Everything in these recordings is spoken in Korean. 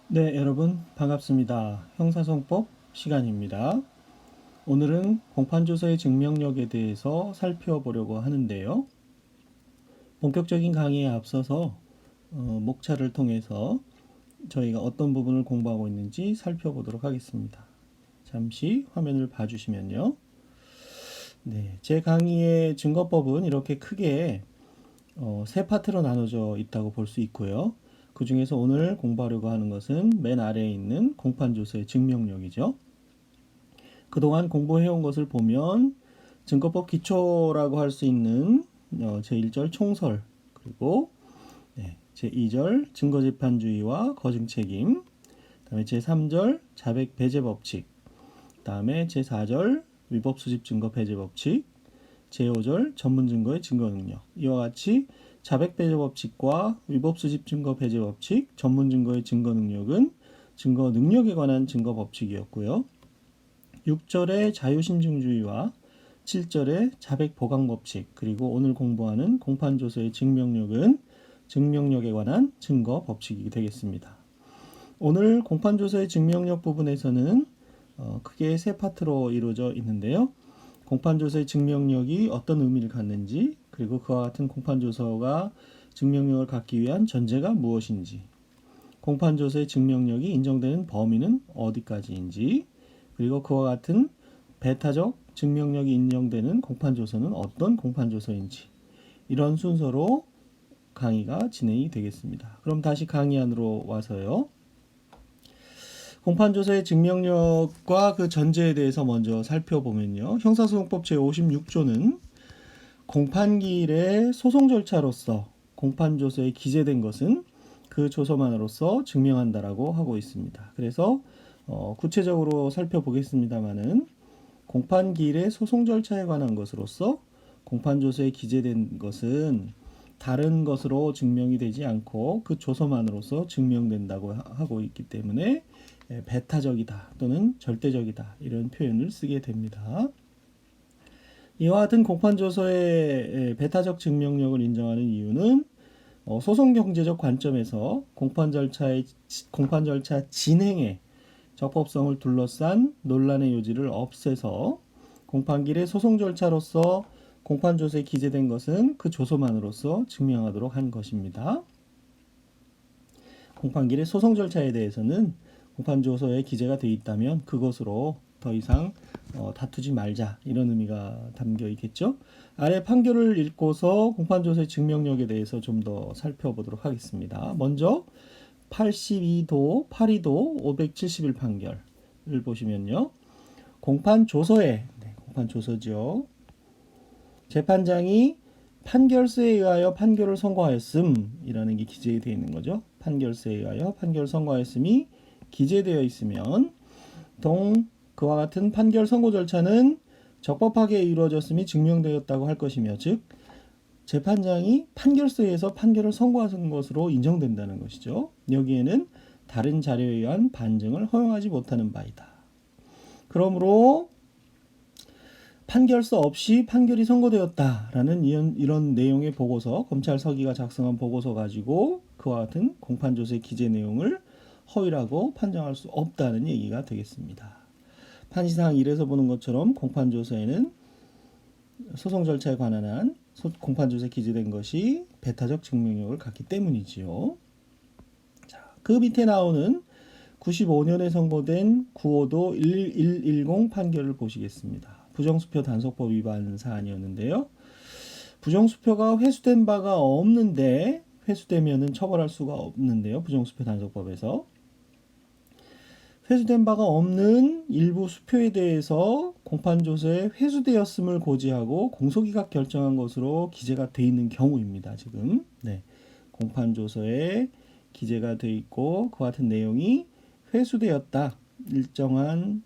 네, 여러분 반갑습니다. 형사소송법 시간입니다. 오늘은 공판조서의 증명력에 대해서 살펴보려고 하는데요. 본격적인 강의에 앞서서 목차를 통해서 저희가 어떤 부분을 공부하고 있는지 살펴보도록 하겠습니다. 잠시 화면을 봐주시면요. 네, 제 강의의 증거법은 이렇게 크게 세 파트로 나눠져 있다고 볼 수 있고요. 그 중에서 오늘 공부하려고 하는 것은 맨 아래에 있는 공판조서의 증명력이죠. 그동안 공부해온 것을 보면 증거법 기초라고 할 수 있는 제1절 총설, 그리고 제2절 증거재판주의와 거증책임, 그다음에 제3절 자백 배제 법칙, 그다음에 제4절 위법 수집 증거 배제 법칙, 제5절 전문 증거의 증거 능력, 이와 같이 자백 배제 법칙과 위법 수집 증거 배제 법칙, 전문 증거의 증거 능력은 증거 능력에 관한 증거 법칙이었고요. 6절의 자유심증주의와 7절의 자백 보강 법칙, 그리고 오늘 공부하는 공판조서의 증명력은 증명력에 관한 증거 법칙이 되겠습니다. 오늘 공판조서의 증명력 부분에서는 크게 세 파트로 이루어져 있는데요. 공판조서의 증명력이 어떤 의미를 갖는지, 그리고 그와 같은 공판조서가 증명력을 갖기 위한 전제가 무엇인지, 공판조서의 증명력이 인정되는 범위는 어디까지인지, 그리고 그와 같은 배타적 증명력이 인정되는 공판조서는 어떤 공판조서인지, 이런 순서로 강의가 진행이 되겠습니다. 그럼 다시 강의 안으로 와서요. 공판조서의 증명력과 그 전제에 대해서 먼저 살펴보면요. 형사소송법 제56조는 공판기일의 소송 절차로서 공판조서에 기재된 것은 그 조서만으로서 증명한다라고 하고 있습니다. 그래서 구체적으로 살펴보겠습니다만은 공판기일의 소송 절차에 관한 것으로서 공판조서에 기재된 것은 다른 것으로 증명이 되지 않고 그 조서만으로서 증명된다고 하고 있기 때문에 배타적이다 또는 절대적이다 이런 표현을 쓰게 됩니다. 이와 같은 공판조서의 배타적 증명력을 인정하는 이유는 소송 경제적 관점에서 공판 절차 진행의 적법성을 둘러싼 논란의 요지를 없애서 공판기일의 소송 절차로서 공판조서에 기재된 것은 그 조서만으로서 증명하도록 한 것입니다. 공판기일의 소송 절차에 대해서는 공판조서에 기재가 되어 있다면 그것으로 더 이상 다투지 말자 이런 의미가 담겨 있겠죠. 아래 판결을 읽고서 공판조서의 증명력에 대해서 좀 더 살펴보도록 하겠습니다. 먼저 82도 8.2도 571 판결을 보시면요. 공판조서에 공판조서죠. 재판장이 판결서에 의하여 판결을 선고하였음이라는 게 기재되어 있는 거죠. 판결서에 의하여 판결을 선고하였음이 기재되어 있으면 그와 같은 판결 선고 절차는 적법하게 이루어졌음이 증명되었다고 할 것이며, 즉 재판장이 판결서에서 판결을 선고한 것으로 인정된다는 것이죠. 여기에는 다른 자료에 의한 반증을 허용하지 못하는 바이다. 그러므로 판결서 없이 판결이 선고되었다라는 이런 내용의 보고서, 검찰 서기가 작성한 보고서 가지고 그와 같은 공판조서의 기재 내용을 허위라고 판정할 수 없다는 얘기가 되겠습니다. 판시상 1에서 보는 것처럼 공판조서에는 소송 절차에 관한 한 공판조서에 기재된 것이 배타적 증명력을 갖기 때문이지요. 자, 그 밑에 나오는 95년에 선고된 9호도 110 판결을 보시겠습니다. 부정수표 단속법 위반 사안이었는데요. 부정수표가 회수된 바가 없는데 회수되면은 처벌할 수가 없는데요. 부정수표 단속법에서 회수된 바가 없는 일부 수표에 대해서 공판조서에 회수되었음을 고지하고 공소기각 결정한 것으로 기재가 돼 있는 경우입니다. 지금 공판조서에 기재가 돼 있고 그 같은 내용이 회수되었다. 일정한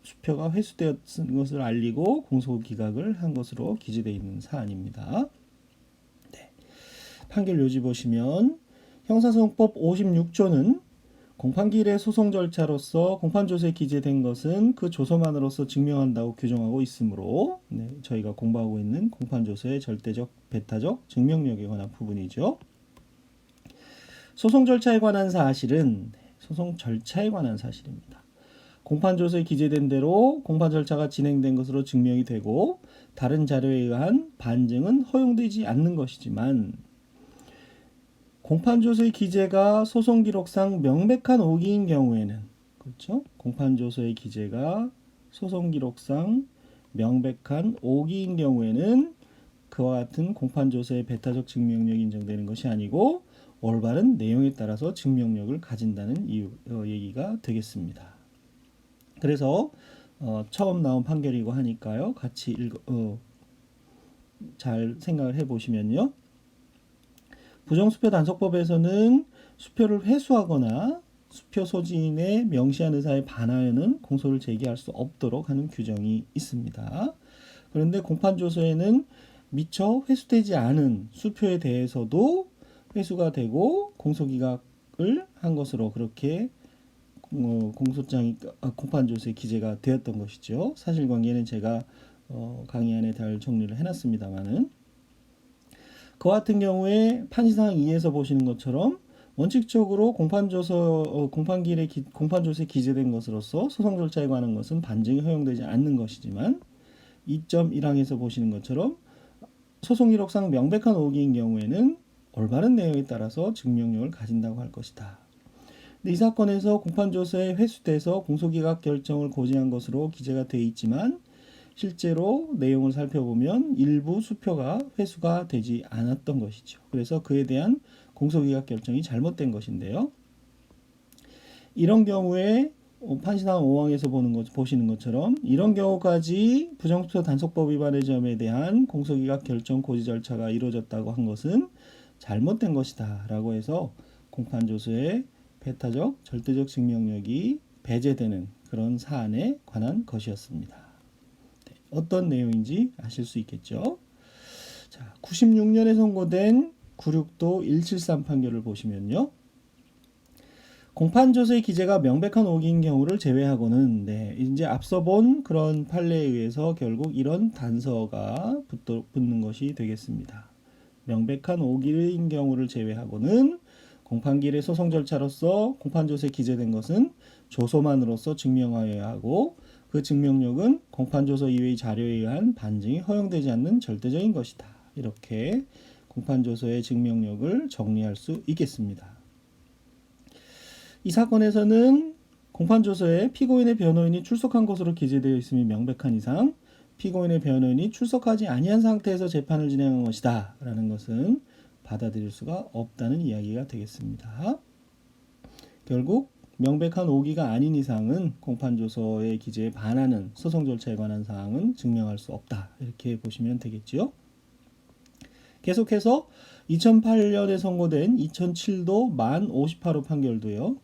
수표가 회수되었는 것을 알리고 공소기각을 한 것으로 기재되어 있는 사안입니다. 판결 요지 보시면 형사소송법 56조는 공판기일의 소송 절차로서 공판조서에 기재된 것은 그 조서만으로서 증명한다고 규정하고 있으므로 저희가 공부하고 있는 공판조서의 절대적, 배타적 증명력에 관한 부분이죠. 소송 절차에 관한 사실은 소송 절차에 관한 사실입니다. 공판조서에 기재된 대로 공판 절차가 진행된 것으로 증명이 되고 다른 자료에 의한 반증은 허용되지 않는 것이지만 공판조서의 기재가 소송기록상 명백한 오기인 경우에는 그렇죠? 공판조서의 기재가 소송기록상 명백한 오기인 경우에는 그와 같은 공판조서의 배타적 증명력이 인정되는 것이 아니고 올바른 내용에 따라서 증명력을 가진다는 얘기가 되겠습니다. 그래서 처음 나온 판결이고 하니까요. 같이 잘 생각을 해보시면요. 부정수표 단속법에서는 수표를 회수하거나 수표 소지인의 명시한 의사에 반하여는 공소를 제기할 수 없도록 하는 규정이 있습니다. 그런데 공판조서에는 미처 회수되지 않은 수표에 대해서도 회수가 되고 공소기각을 한 것으로 그렇게 공판조서에 기재가 되었던 것이죠. 사실관계는 제가 강의 안에 잘 정리를 해놨습니다만은 그 같은 경우에 판시사항 2에서 보시는 것처럼 원칙적으로 공판조서에 기재된 것으로서 소송 절차에 관한 것은 반증이 허용되지 않는 것이지만 2.1항에서 보시는 것처럼 소송 기록상 명백한 오기인 경우에는 올바른 내용에 따라서 증명력을 가진다고 할 것이다. 근데 이 사건에서 공판조서에 회수돼서 공소기각 결정을 고지한 것으로 기재가 되어 있지만 실제로 내용을 살펴보면 일부 수표가 회수가 되지 않았던 것이죠. 그래서 그에 대한 공소기각 결정이 잘못된 것인데요. 이런 경우에 판시사항 5항에서 보시는 것처럼 이런 경우까지 부정수표 단속법 위반의 점에 대한 공소기각 결정 고지 절차가 이루어졌다고 한 것은 잘못된 것이다 라고 해서 공판조서의 배타적 절대적 증명력이 배제되는 그런 사안에 관한 것이었습니다. 어떤 내용인지 아실 수 있겠죠. 자, 96년에 선고된 96도 173 판결을 보시면요. 공판조서의 기재가 명백한 오기인 경우를 제외하고는 이제 앞서 본 그런 판례에 의해서 결국 이런 단서가 붙는 것이 되겠습니다. 명백한 오기인 경우를 제외하고는 공판기일의 소송 절차로서 공판조서에 기재된 것은 조서만으로서 증명하여야 하고 그 증명력은 공판조서 이외의 자료에 의한 반증이 허용되지 않는 절대적인 것이다. 이렇게 공판조서의 증명력을 정리할 수 있겠습니다. 이 사건에서는 공판조서에 피고인의 변호인이 출석한 것으로 기재되어 있음이 명백한 이상 피고인의 변호인이 출석하지 아니한 상태에서 재판을 진행한 것이다 라는 것은 받아들일 수가 없다는 이야기가 되겠습니다. 결국 명백한 오기가 아닌 이상은 공판조서의 기재에 반하는 소송 절차에 관한 사항은 증명할 수 없다. 이렇게 보시면 되겠죠. 계속해서 2008년에 선고된 2007도 만 58호 판결도요.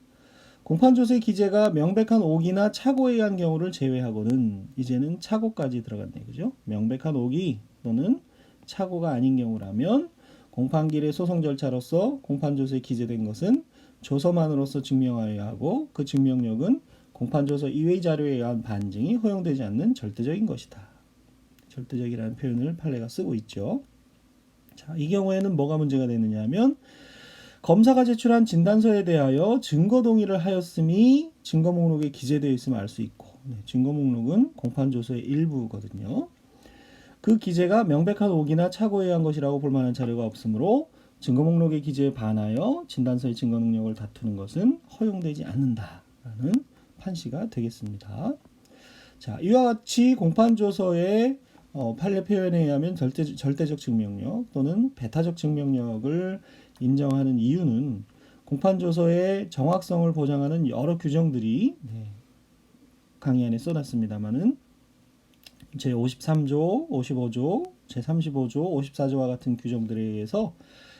공판조서의 기재가 명백한 오기나 착오에 의한 경우를 제외하고는 이제는 착오까지 들어갔네요. 그죠? 명백한 오기 또는 착오가 아닌 경우라면 공판기일의 소송 절차로서 공판조서에 기재된 것은 조서만으로서 증명하여야 하고 그 증명력은 공판조서 이외의 자료에 의한 반증이 허용되지 않는 절대적인 것이다. 절대적이라는 표현을 판례가 쓰고 있죠. 자, 이 경우에는 뭐가 문제가 되느냐 하면 검사가 제출한 진단서에 대하여 증거 동의를 하였음이 증거 목록에 기재되어 있음을 알 수 있고 증거 목록은 공판조서의 일부거든요. 그 기재가 명백한 오기나 착오에 의한 것이라고 볼 만한 자료가 없으므로 증거 목록의 기재에 반하여 진단서의 증거 능력을 다투는 것은 허용되지 않는다라는 판시가 되겠습니다. 자, 이와 같이 공판조서의 판례 표현에 의하면 절대적 증명력 또는 배타적 증명력을 인정하는 이유는 공판조서의 정확성을 보장하는 여러 규정들이 강의 안에 써놨습니다만은 제53조, 55조, 제35조, 54조와 같은 규정들에 의해서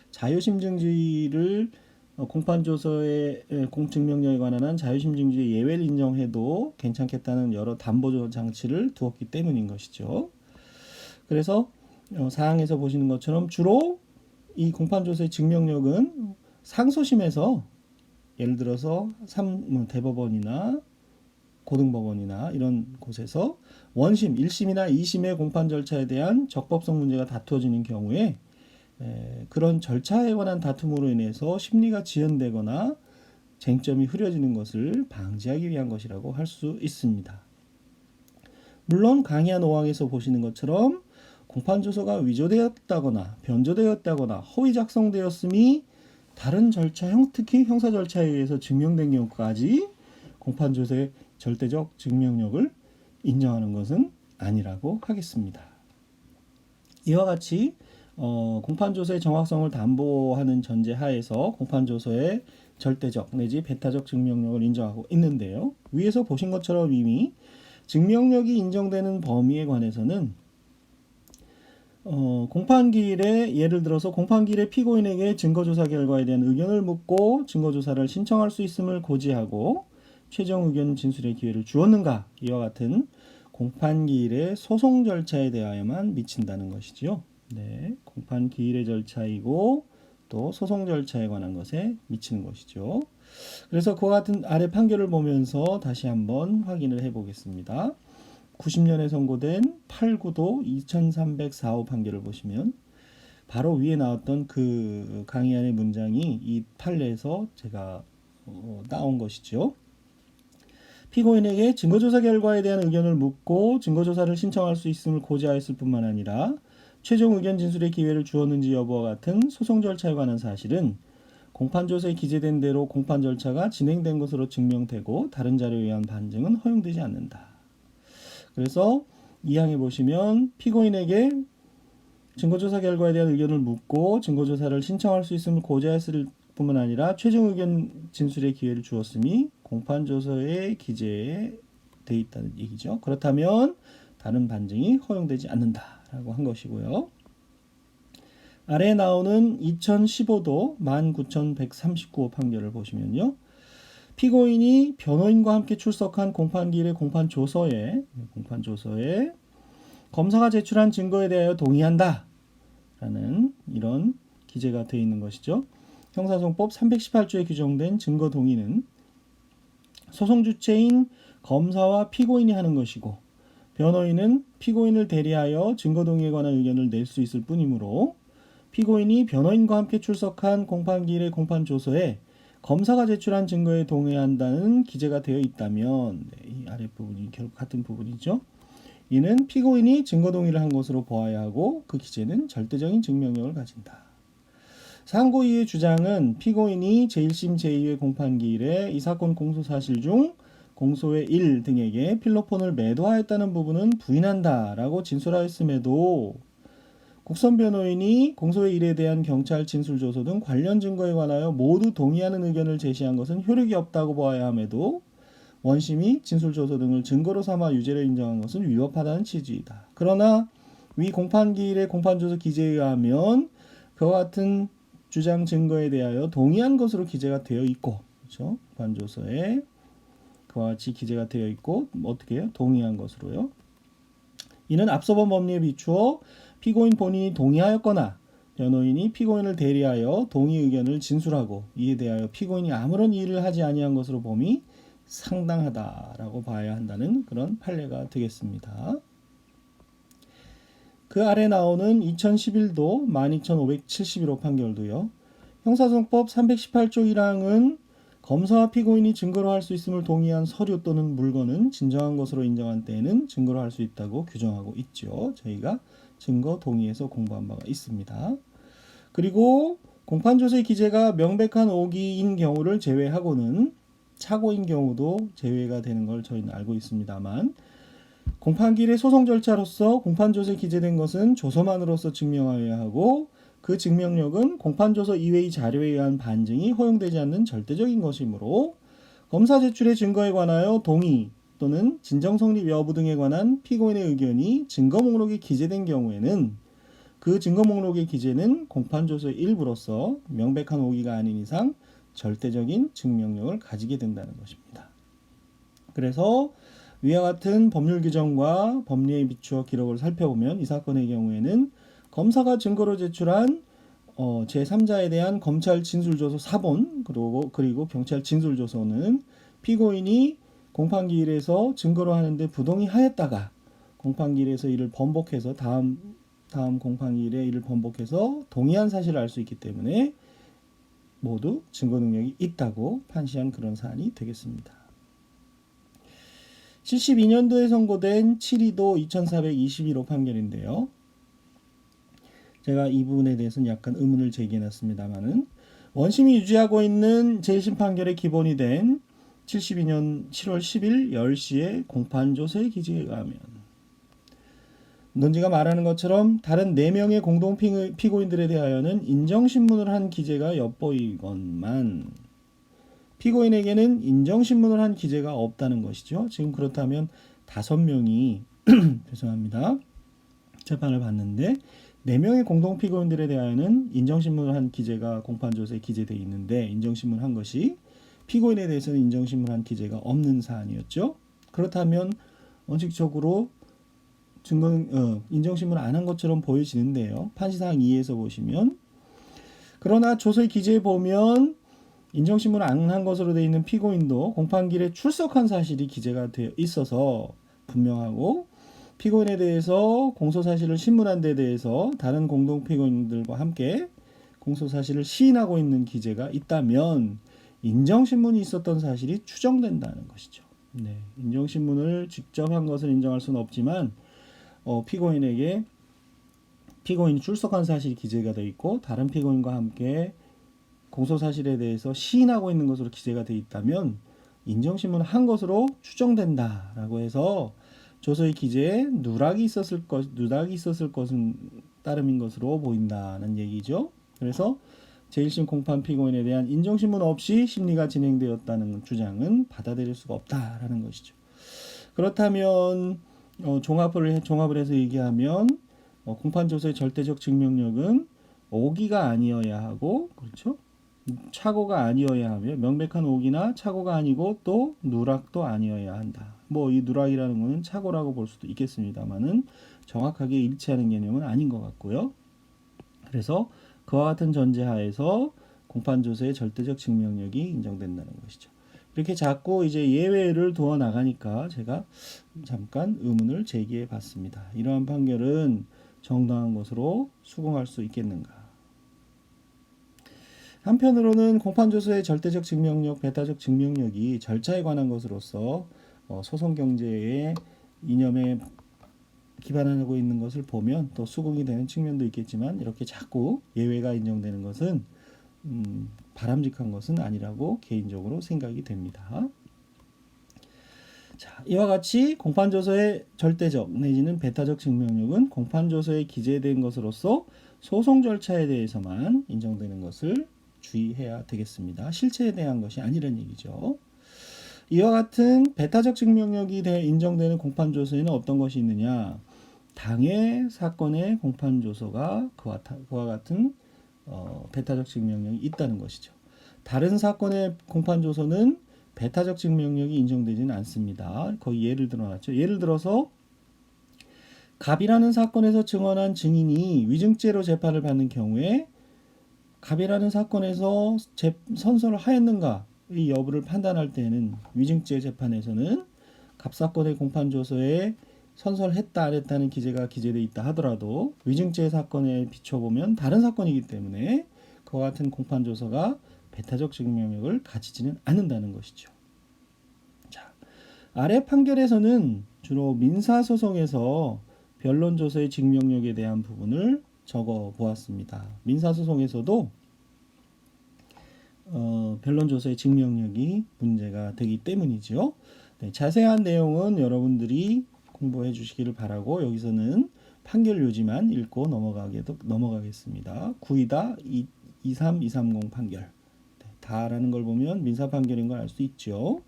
자유심증주의를 공판조서의 공증명력에 관한 자유심증주의 예외를 인정해도 괜찮겠다는 여러 담보 장치를 두었기 때문인 것이죠. 그래서 사항에서 보시는 것처럼 주로 이 공판조서의 증명력은 상소심에서 예를 들어서 대법원이나 고등법원이나 이런 곳에서 원심, 1심이나 2심의 공판 절차에 대한 적법성 문제가 다투어지는 경우에 그런 절차에 관한 다툼으로 인해서 심리가 지연되거나 쟁점이 흐려지는 것을 방지하기 위한 것이라고 할 수 있습니다. 물론 강의한 5항에서 보시는 것처럼 공판조서가 위조되었다거나 변조되었다거나 허위 작성되었음이 다른 절차, 특히 형사 절차에 의해서 증명된 경우까지 공판조서의 절대적 증명력을 인정하는 것은 아니라고 하겠습니다. 이와 같이 공판조서의 정확성을 담보하는 전제 하에서 공판조서의 절대적 내지 배타적 증명력을 인정하고 있는데요. 위에서 보신 것처럼 이미 증명력이 인정되는 범위에 관해서는 공판기일에 예를 들어서 공판기일에 피고인에게 증거조사 결과에 대한 의견을 묻고 증거조사를 신청할 수 있음을 고지하고 최종 의견 진술의 기회를 주었는가 이와 같은 공판기일의 소송 절차에 대하여만 미친다는 것이지요. 네, 공판기일의 절차이고 또 소송 절차에 관한 것에 미치는 것이죠. 그래서 그와 같은 아래 판결을 보면서 다시 한번 확인을 해보겠습니다. 90년에 선고된 8구도 2304호 판결을 보시면 바로 위에 나왔던 그 강의안의 문장이 이 판례에서 제가 따온 것이죠. 피고인에게 증거조사 결과에 대한 의견을 묻고 증거조사를 신청할 수 있음을 고지하였을 뿐만 아니라 최종 의견 진술의 기회를 주었는지 여부와 같은 소송 절차에 관한 사실은 공판조서에 기재된 대로 공판 절차가 진행된 것으로 증명되고 다른 자료에 의한 반증은 허용되지 않는다. 그래서 이 항에 보시면 피고인에게 증거조사 결과에 대한 의견을 묻고 증거조사를 신청할 수 있음을 고지했을 뿐만 아니라 최종 의견 진술의 기회를 주었음이 공판조서에 기재되어 있다는 얘기죠. 그렇다면 다른 반증이 허용되지 않는다라고 한 것이고요. 아래에 나오는 2015도 19,139호 판결을 보시면요. 피고인이 변호인과 함께 출석한 공판기일의 공판조서에 검사가 제출한 증거에 대하여 동의한다 라는 이런 기재가 되어 있는 것이죠. 형사소송법 318조에 규정된 증거 동의는 소송 주체인 검사와 피고인이 하는 것이고 변호인은 피고인을 대리하여 증거 동의에 관한 의견을 낼 수 있을 뿐이므로 피고인이 변호인과 함께 출석한 공판기일의 공판조서에 검사가 제출한 증거에 동의한다는 기재가 되어 있다면 이 아랫부분이 결국 같은 부분이죠. 이는 피고인이 증거 동의를 한 것으로 보아야 하고 그 기재는 절대적인 증명력을 가진다. 상고 이의 주장은 피고인이 제1심 제2회 공판기일에 이 사건 공소사실 중 공소의 1 등에게 필로폰을 매도하였다는 부분은 부인한다라고 진술하였음에도 국선 변호인이 공소의 1에 대한 경찰 진술조서 등 관련 증거에 관하여 모두 동의하는 의견을 제시한 것은 효력이 없다고 보아야 함에도 원심이 진술조서 등을 증거로 삼아 유죄를 인정한 것은 위법하다는 취지이다. 그러나 위 공판기일의 공판조서 기재에 의하면 그와 같은 주장 증거에 대하여 동의한 것으로 기재가 되어 있고, 그렇죠? 공판조서에 그와 같이 기재가 되어 있고 어떻게 해요? 동의한 것으로요. 이는 앞서 본 법리에 비추어 피고인 본인이 동의하였거나 변호인이 피고인을 대리하여 동의 의견을 진술하고 이에 대하여 피고인이 아무런 이의를 하지 아니한 것으로 봄이 상당하다라고 봐야 한다는 그런 판례가 되겠습니다. 그 아래 나오는 2011도 12,571호 판결도요. 형사소송법 318조 1항은 검사와 피고인이 증거로 할 수 있음을 동의한 서류 또는 물건은 진정한 것으로 인정한 때에는 증거로 할 수 있다고 규정하고 있죠. 저희가 증거 동의에서 공부한 바가 있습니다. 그리고 공판조서의 기재가 명백한 오기인 경우를 제외하고는 착오인 경우도 제외가 되는 걸 저희는 알고 있습니다만 공판기일의 소송 절차로서 공판조서에 기재된 것은 조서만으로서 증명하여야 하고 그 증명력은 공판조서 이외의 자료에 의한 반증이 허용되지 않는 절대적인 것이므로 검사 제출의 증거에 관하여 동의 또는 진정 성립 여부 등에 관한 피고인의 의견이 증거 목록에 기재된 경우에는 그 증거 목록의 기재는 공판조서의 일부로서 명백한 오기가 아닌 이상 절대적인 증명력을 가지게 된다는 것입니다. 그래서 위와 같은 법률 규정과 법리에 비추어 기록을 살펴보면 이 사건의 경우에는 검사가 증거로 제출한 제3자에 대한 검찰 진술조서 4본 그리고 경찰 진술조서는 피고인이 공판기일에서 증거로 하는데 부동의하였다가 공판기일에서 이를 번복해서 다음 공판기일에 이를 번복해서 동의한 사실을 알 수 있기 때문에 모두 증거 능력이 있다고 판시한 그런 사안이 되겠습니다. 72년도에 선고된 7.2도 2421호 판결인데요. 제가 이 부분에 대해서는 약간 의문을 제기해놨습니다만은 원심이 유지하고 있는 제1심 판결의 기본이 된 72년 7월 10일 10시에 공판조서의 기재에 의하면 논지가 말하는 것처럼 다른 4명의 공동 피고인들에 대하여는 인정신문을 한 기재가 엿보이건만 피고인에게는 인정신문을 한 기재가 없다는 것이죠. 지금 그렇다면 5명이 죄송합니다. 재판을 받는데 4명의 공동 피고인들에 대하여는 인정신문을 한 기재가 공판조서에 기재되어 있는데 인정신문 한 것이 피고인에 대해서는 인정신문 한 기재가 없는 사안이었죠. 그렇다면 원칙적으로 인정신문 안 한 것처럼 보여지는데요. 판시사항 2에서 보시면 그러나 조서의 기재에 보면 인정신문을 안 한 것으로 되어 있는 피고인도 공판길에 출석한 사실이 기재가 되어 있어서 분명하고 피고인에 대해서 공소사실을 신문한 데 대해서 다른 공동 피고인들과 함께 공소사실을 시인하고 있는 기재가 있다면 인정신문이 있었던 사실이 추정된다는 것이죠. 네, 인정신문을 직접 한 것을 인정할 수는 없지만 피고인에게 피고인이 출석한 사실이 기재가 되어 있고 다른 피고인과 함께 공소사실에 대해서 시인하고 있는 것으로 기재가 되어 있다면 인정신문을 한 것으로 추정된다라고 해서 조서의 기재에 누락이 있었을 것은 따름인 것으로 보인다는 얘기죠. 그래서 제1심 공판 피고인에 대한 인정신문 없이 심리가 진행되었다는 주장은 받아들일 수가 없다라는 것이죠. 그렇다면 종합을 해서 얘기하면 공판조서의 절대적 증명력은 오기가 아니어야 하고 그렇죠? 착오가 아니어야 하며 명백한 오기나 착오가 아니고 또 누락도 아니어야 한다. 뭐 이 누락이라는 것은 착오라고 볼 수도 있겠습니다만은 정확하게 일치하는 개념은 아닌 것 같고요. 그래서 그와 같은 전제하에서 공판조서의 절대적 증명력이 인정된다는 것이죠. 이렇게 자꾸 이제 예외를 두어 나가니까 제가 잠깐 의문을 제기해 봤습니다. 이러한 판결은 정당한 것으로 수긍할 수 있겠는가? 한편으로는 공판조서의 절대적 증명력, 배타적 증명력이 절차에 관한 것으로서 소송 경제의 이념에 기반하고 있는 것을 보면 또 수긍이 되는 측면도 있겠지만 이렇게 자꾸 예외가 인정되는 것은 바람직한 것은 아니라고 개인적으로 생각이 됩니다. 자, 이와 같이 공판조서의 절대적 내지는 배타적 증명력은 공판조서에 기재된 것으로서 소송 절차에 대해서만 인정되는 것을 주의해야 되겠습니다. 실체에 대한 것이 아니란 얘기죠. 이와 같은 배타적 증명력이 인정되는 공판조서에는 어떤 것이 있느냐? 당해 사건의 공판조서가 그와 같은 배타적 증명력이 있다는 것이죠. 다른 사건의 공판조서는 배타적 증명력이 인정되지는 않습니다. 거의 예를 들어놨죠. 예를 들어서 갑이라는 사건에서 증언한 증인이 위증죄로 재판을 받는 경우에 갑이라는 사건에서 선서를 하였는가 이 여부를 판단할 때는 위증죄 재판에서는 갑 사건의 공판조서에 선서를 했다 안 했다는 기재가 기재되어 있다 하더라도 위증죄 사건에 비춰보면 다른 사건이기 때문에 그와 같은 공판조서가 배타적 증명력을 가지지는 않는다는 것이죠. 자, 아래 판결에서는 주로 민사소송에서 변론조서의 증명력에 대한 부분을 적어 보았습니다. 민사소송에서도 변론조서의 증명력이 문제가 되기 때문이죠. 네, 자세한 내용은 여러분들이 공부해 주시기를 바라고 여기서는 판결 요지만 읽고 넘어가겠습니다. 9이다 23230 판결. 네, 다라는 걸 보면 민사 판결인 걸 알 수 있죠.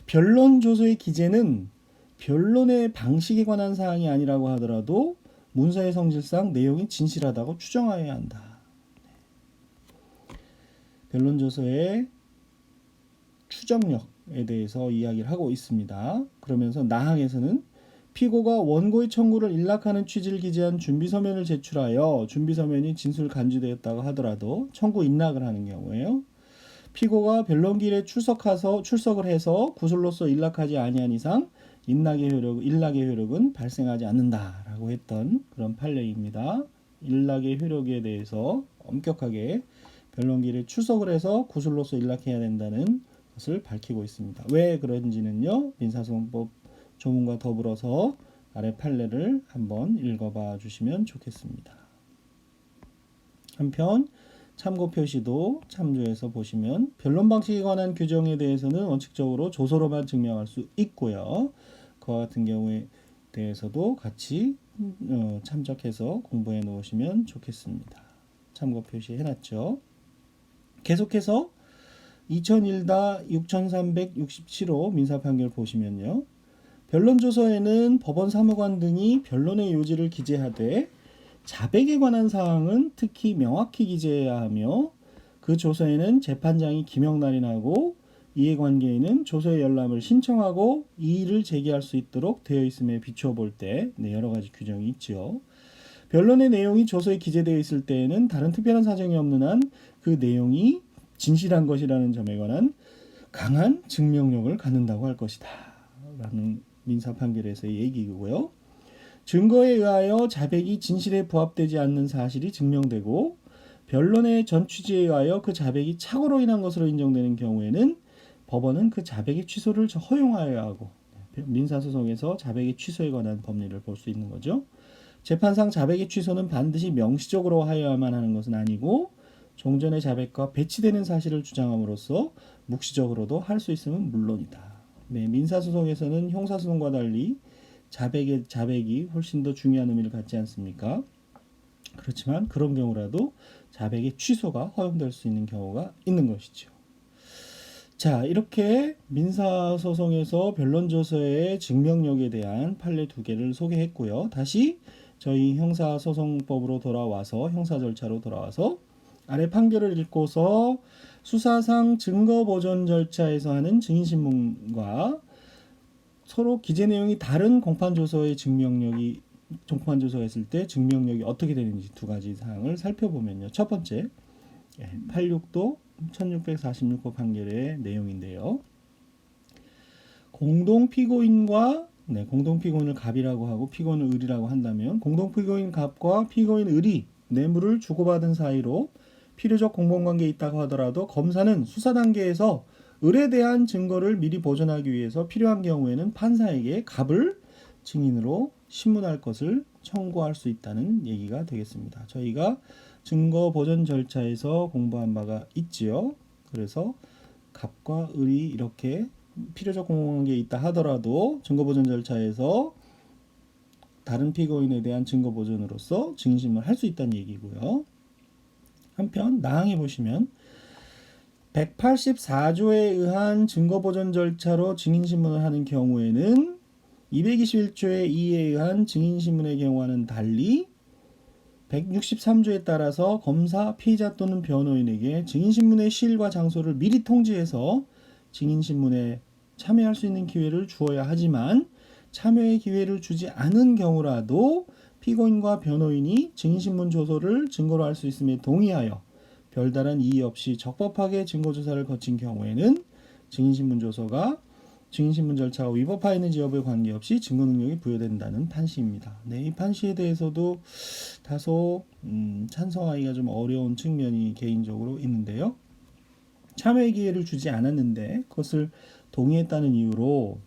변론조서의 기재는 변론의 방식에 관한 사항이 아니라고 하더라도 문서의 성질상 내용이 진실하다고 추정하여야 한다. 변론조서의 추정력에 대해서 이야기를 하고 있습니다. 그러면서 나항에서는 피고가 원고의 청구를 일락하는 취지를 기재한 준비서면을 제출하여 준비서면이 진술 간주되었다고 하더라도 청구 일락을 하는 경우에요. 피고가 변론길에 출석을 해서 구술로서 일락하지 아니한 이상 일락의 효력은 발생하지 않는다라고 했던 그런 판례입니다. 일락의 효력에 대해서 엄격하게 변론기일에 출석을 해서 구술로서 일락해야 된다는 것을 밝히고 있습니다. 왜 그런지는요, 민사소송법 조문과 더불어서 아래 판례를 한번 읽어봐 주시면 좋겠습니다. 한편 참고 표시도 참조해서 보시면 변론 방식에 관한 규정에 대해서는 원칙적으로 조서로만 증명할 수 있고요. 그와 같은 경우에 대해서도 같이 참작해서 공부해 놓으시면 좋겠습니다. 참고 표시해 놨죠. 계속해서 2001-6367호 민사판결 보시면요. 변론조서에는 법원 사무관 등이 변론의 요지를 기재하되 자백에 관한 사항은 특히 명확히 기재해야 하며 그 조서에는 재판장이 기명날인하고 이해관계인은 조서의 열람을 신청하고 이의를 제기할 수 있도록 되어 있음에 비추어 볼 때 여러 가지 규정이 있죠. 변론의 내용이 조서에 기재되어 있을 때에는 다른 특별한 사정이 없는 한 그 내용이 진실한 것이라는 점에 관한 강한 증명력을 갖는다고 할 것이다 라는 민사 판결에서의 얘기고요. 증거에 의하여 자백이 진실에 부합되지 않는 사실이 증명되고 변론의 전 취지에 의하여 그 자백이 착오로 인한 것으로 인정되는 경우에는 법원은 그 자백의 취소를 허용하여야 하고, 민사소송에서 자백의 취소에 관한 법리를 볼 수 있는 거죠. 재판상 자백의 취소는 반드시 명시적으로 하여야만 하는 것은 아니고 종전의 자백과 배치되는 사실을 주장함으로써 묵시적으로도 할 수 있으면 물론이다. 네, 민사소송에서는 형사소송과 달리 자백이 훨씬 더 중요한 의미를 갖지 않습니까? 그렇지만 그런 경우라도 자백의 취소가 허용될 수 있는 경우가 있는 것이죠. 자, 이렇게 민사소송에서 변론조서의 증명력에 대한 판례 2개를 소개했고요. 다시 저희 형사소송법으로 돌아와서 형사 절차로 돌아와서 아래 판결을 읽고서 수사상 증거보존 절차에서 하는 증인신문과 서로 기재 내용이 다른 공판조서의 공판조서가 있을 때 증명력이 어떻게 되는지 두 가지 사항을 살펴보면요. 첫 번째, 86도 1646호 판결의 내용인데요. 공동피고인과 공동피고인을 갑이라고 하고 피고인을 을이라고 한다면 공동피고인 갑과 피고인 을이 뇌물을 주고받은 사이로 필요적 공범관계에 있다고 하더라도 검사는 수사 단계에서 을에 대한 증거를 미리 보존하기 위해서 필요한 경우에는 판사에게 갑을 증인으로 신문할 것을 청구할 수 있다는 얘기가 되겠습니다. 저희가 증거 보존 절차에서 공부한 바가 있지요. 그래서 갑과 을이 이렇게 필요적 공범관계에 있다 하더라도 증거 보존 절차에서 다른 피고인에 대한 증거 보존으로서 증인신문을 할 수 있다는 얘기고요. 한편 나항에 보시면 184조에 의한 증거보존 절차로 증인신문을 하는 경우에는 221조의 2에 의한 증인신문의 경우와는 달리 163조에 따라서 검사, 피의자 또는 변호인에게 증인신문의 시일과 장소를 미리 통지해서 증인신문에 참여할 수 있는 기회를 주어야 하지만 참여의 기회를 주지 않은 경우라도 피고인과 변호인이 증인신문 조서를 증거로 할 수 있음에 동의하여 별다른 이의 없이 적법하게 증거조사를 거친 경우에는 증인신문 조서가 증인신문 절차와 위법하였는지 여부에 관계없이 증거 능력이 부여된다는 판시입니다. 네, 이 판시에 대해서도 다소 찬성하기가 좀 어려운 측면이 개인적으로 있는데요. 참여의 기회를 주지 않았는데 그것을 동의했다는 이유로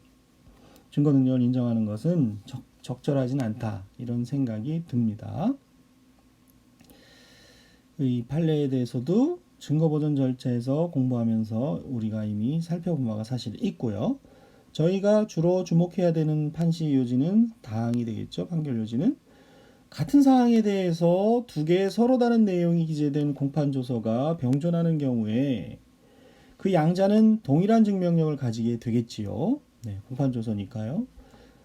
증거 능력을 인정하는 것은 적절하진 않다, 이런 생각이 듭니다. 이 판례에 대해서도 증거보존 절차에서 공부하면서 우리가 이미 살펴본 바가 사실 있고요. 저희가 주로 주목해야 되는 판시 요지는 다항이 되겠죠. 판결 요지는 같은 사항에 대해서 두 개의 서로 다른 내용이 기재된 공판조서가 병존하는 경우에 그 양자는 동일한 증명력을 가지게 되겠지요. 네, 공판조서니까요.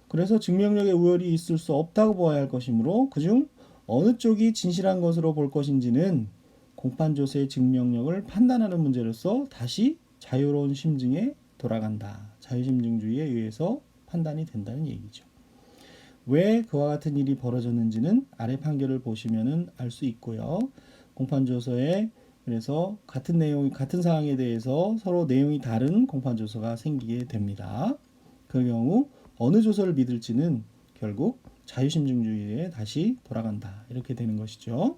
그래서 증명력에 우열이 있을 수 없다고 보아야 할 것이므로 그중 어느 쪽이 진실한 것으로 볼 것인지는 공판조서의 증명력을 판단하는 문제로서 다시 자유로운 심증에 돌아간다. 자유심증주의에 의해서 판단이 된다는 얘기죠. 왜 그와 같은 일이 벌어졌는지는 아래 판결을 보시면 알 수 있고요. 공판조서에 그래서 같은 내용, 같은 사항에 대해서 서로 내용이 다른 공판조서가 생기게 됩니다. 그 경우 어느 조서를 믿을지는 결국 자유심증주의에 다시 돌아간다, 이렇게 되는 것이죠.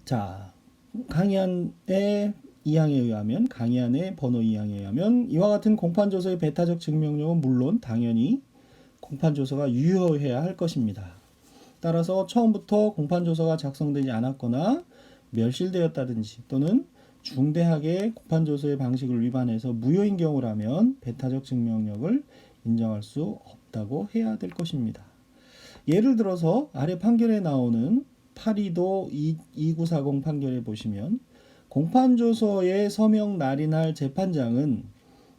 자, 강의안의 2항에 의하면 강의안의 번호 2항에 의하면 이와 같은 공판조서의 배타적 증명력은 물론 당연히 공판조서가 유효해야 할 것입니다. 따라서 처음부터 공판조서가 작성되지 않았거나 멸실되었다든지 또는 중대하게 공판조서의 방식을 위반해서 무효인 경우라면 배타적 증명력을 인정할 수 없다고 해야 될 것입니다. 예를 들어서 아래 판결에 나오는 8.2도 2940 판결에 보시면 공판조서에 서명 날인할 재판장은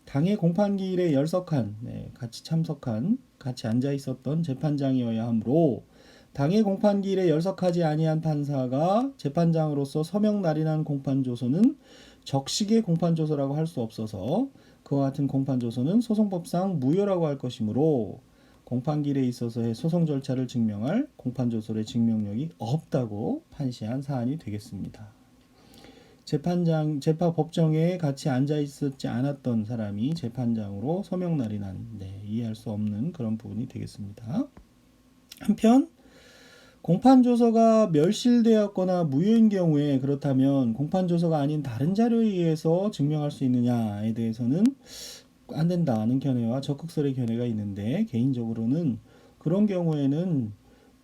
당해 공판기일에 열석한, 같이 참석한, 같이 앉아 있었던 재판장이어야 하므로 당해 공판기일에 열석하지 아니한 판사가 재판장으로서 서명 날인한 공판조서는 적식의 공판조서라고 할 수 없어서 그와 같은 공판조서는 소송법상 무효라고 할 것이므로 공판기일에 있어서의 소송 절차를 증명할 공판조서의 증명력이 없다고 판시한 사안이 되겠습니다. 재판법정에 같이 앉아 있었지 않았던 사람이 재판장으로 서명 날인한, 이해할 수 없는 그런 부분이 되겠습니다. 한편 공판조서가 멸실되었거나 무효인 경우에 그렇다면 공판조서가 아닌 다른 자료에 의해서 증명할 수 있느냐에 대해서는 안 된다는 견해와 적극설의 견해가 있는데 개인적으로는 그런 경우에는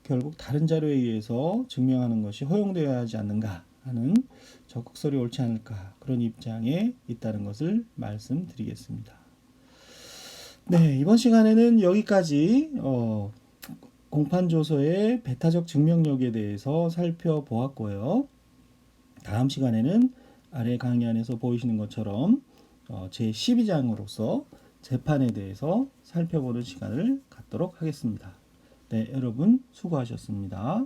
결국 다른 자료에 의해서 증명하는 것이 허용되어야 하지 않는가 하는 적극설이 옳지 않을까 그런 입장에 있다는 것을 말씀드리겠습니다. 네, 이번 시간에는 여기까지 공판조서의 배타적 증명력에 대해서 살펴보았고요. 다음 시간에는 아래 강의안에서 보이시는 것처럼 제12장으로서 재판에 대해서 살펴보는 시간을 갖도록 하겠습니다. 네, 여러분 수고하셨습니다.